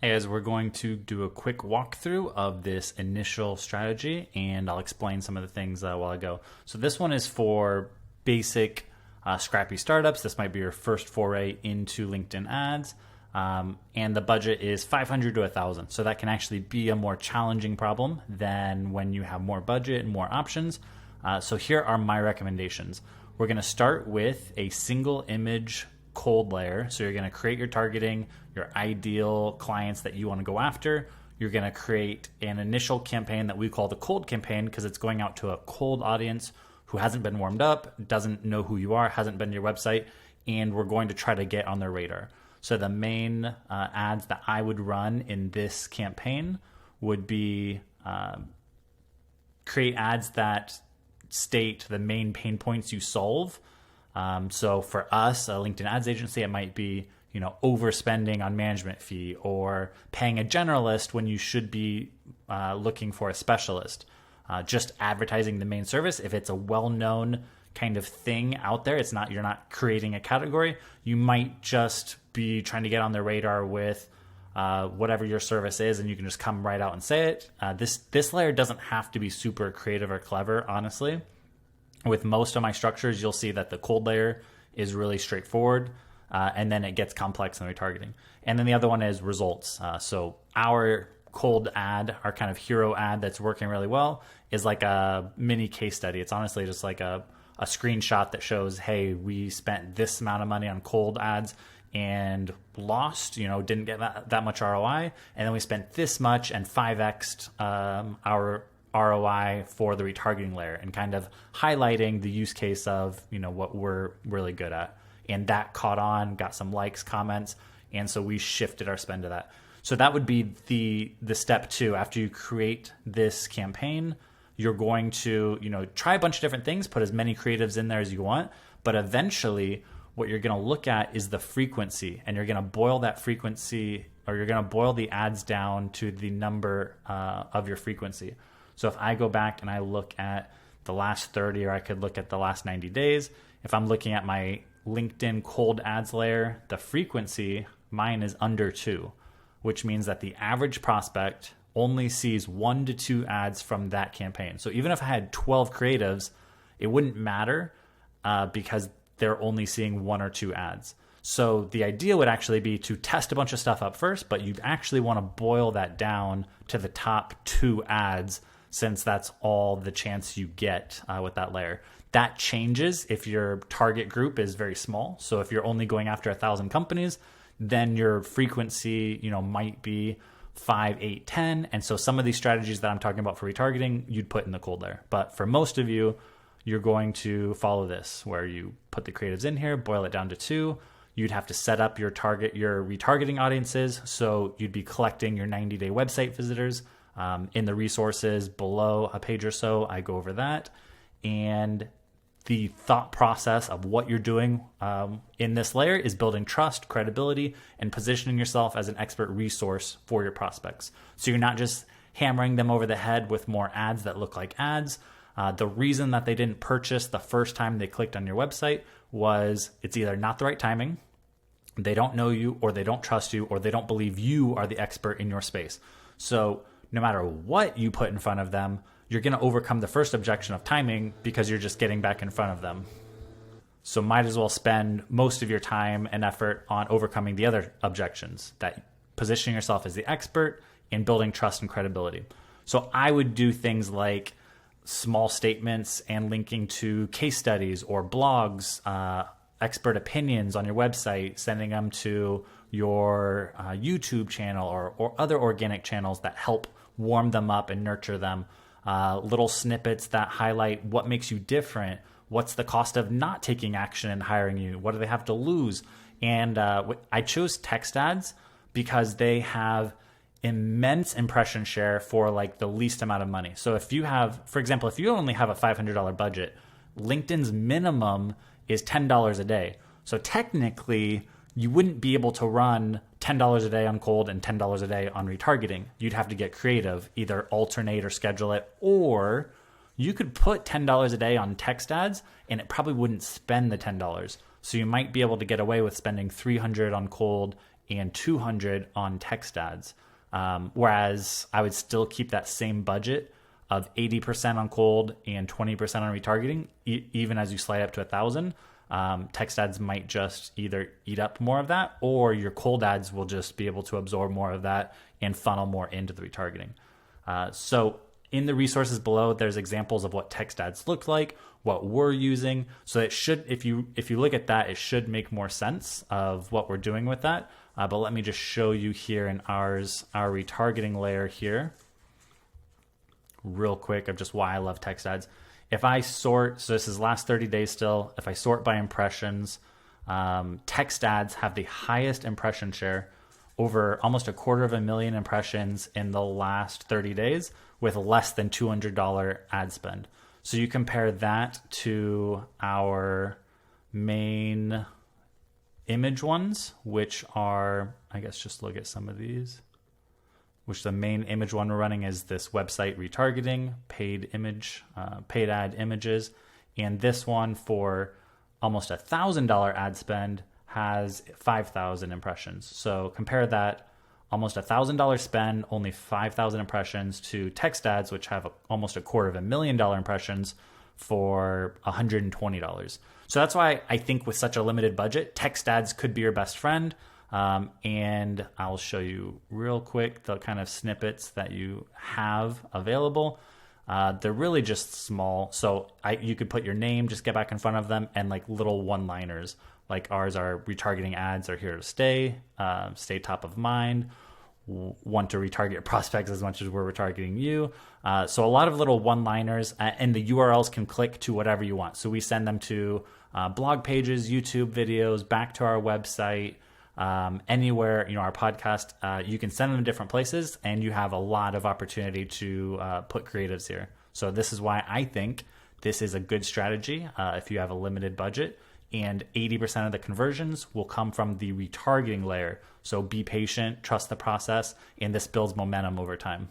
As we're going to do a quick walkthrough of this initial strategy, and I'll explain some of the things while I go. So this one is for basic scrappy startups. This might be your first foray into LinkedIn ads, and the budget is 500 to 1,000. So that can actually be a more challenging problem than when you have more budget and more options. So here are my recommendations. We're going to start with a single image cold layer. So you're going to create your targeting, your ideal clients that you want to go after. You're going to create an initial campaign that we call the cold campaign because it's going out to a cold audience who hasn't been warmed up, doesn't know who you are, hasn't been to your website, and we're going to try to get on their radar. So the main ads that I would run in this campaign would be create ads that state the main pain points you solve. So for us, a LinkedIn ads agency, it might be, overspending on management fee or paying a generalist when you should be looking for a specialist. Just advertising the main service. If it's a well-known kind of thing out there, you're not creating a category. You might just be trying to get on their radar with whatever your service is, and you can just come right out and say it. This layer doesn't have to be super creative or clever, honestly. With most of my structures, you'll see that the cold layer is really straightforward, and then it gets complex in retargeting. And then the other one is results. So our cold ad, our kind of hero ad that's working really well, is like a mini case study. It's honestly just like a screenshot that shows, hey, we spent this amount of money on cold ads and lost, didn't get that much ROI. And then we spent this much and 5x'd our ROI for the retargeting layer, and kind of highlighting the use case of, what we're really good at. And that caught on, got some likes, comments. And so we shifted our spend to that. So that would be the step two. After you create this campaign, you're going to, try a bunch of different things, put as many creatives in there as you want. But eventually what you're going to look at is the frequency, and you're going to boil that frequency, or you're going to boil the ads down to the number of your frequency. So if I go back and I look at the last 30, or I could look at the last 90 days, if I'm looking at my LinkedIn cold ads layer, the frequency, mine is under 2, which means that the average prospect only sees 1 to 2 ads from that campaign. So even if I had 12 creatives, it wouldn't matter because they're only seeing 1 or 2 ads. So the idea would actually be to test a bunch of stuff up first, but you'd actually want to boil that down to the top 2 ads, since that's all the chance you get with that layer. That changes if your target group is very small. So if you're only going after 1,000 companies, then your frequency, might be 5, 8, 10. And so some of these strategies that I'm talking about for retargeting, you'd put in the cold layer. But for most of you, you're going to follow this, where you put the creatives in here, boil it down to 2. You'd have to set up your retargeting audiences. So you'd be collecting your 90-day website visitors. In the resources below a page or so, I go over that. And the thought process of what you're doing in this layer is building trust, credibility, and positioning yourself as an expert resource for your prospects. So you're not just hammering them over the head with more ads that look like ads. The reason that they didn't purchase the first time they clicked on your website was it's either not the right timing, they don't know you, or they don't trust you, or they don't believe you are the expert in your space. So no matter what you put in front of them, you're going to overcome the first objection of timing because you're just getting back in front of them. So might as well spend most of your time and effort on overcoming the other objections, that positioning yourself as the expert and building trust and credibility. So I would do things like small statements and linking to case studies or blogs, expert opinions on your website, sending them to your YouTube channel or other organic channels that help warm them up and nurture them. Little snippets that highlight what makes you different. What's the cost of not taking action and hiring you? What do they have to lose? And I chose text ads because they have immense impression share for like the least amount of money. So if you have, for example, if you only have a $500 budget, LinkedIn's minimum is $10 a day. So technically, you wouldn't be able to run $10 a day on cold and $10 a day on retargeting. You'd have to get creative, either alternate or schedule it, or you could put $10 a day on text ads and it probably wouldn't spend the $10. So you might be able to get away with spending $300 on cold and 200 on text ads. Whereas I would still keep that same budget of 80% on cold and 20% on retargeting, even as you slide up to 1,000. Text ads might just either eat up more of that, or your cold ads will just be able to absorb more of that and funnel more into the retargeting. So in the resources below, there's examples of what text ads look like, what we're using. So it should, if you look at that, it should make more sense of what we're doing with that. But let me just show you here in our retargeting layer here, real quick, of just why I love text ads. If I sort, so this is last 30 days still, if I sort by impressions, text ads have the highest impression share, over almost 250,000 impressions in the last 30 days with less than $200 ad spend. So you compare that to our main image ones, which are, I guess just look at some of these, which the main image one we're running is this website retargeting, paid ad images. And this one for almost $1,000 ad spend has 5,000 impressions. So compare that almost $1,000 spend, only 5,000 impressions, to text ads, which have almost $250,000 impressions for $120. So that's why I think with such a limited budget, text ads could be your best friend. And I'll show you real quick the kind of snippets that you have available. They're really just small. So you could put your name, just get back in front of them, and like little one-liners. Like ours are retargeting ads are here to stay, stay top of mind, want to retarget your prospects as much as we're retargeting you. So a lot of little one-liners, and the URLs can click to whatever you want. So we send them to blog pages, YouTube videos, back to our website, anywhere, our podcast. You can send them to different places, and you have a lot of opportunity to put creatives here. So this is why I think this is a good strategy if you have a limited budget. And 80% of the conversions will come from the retargeting layer. So be patient, trust the process, and this builds momentum over time.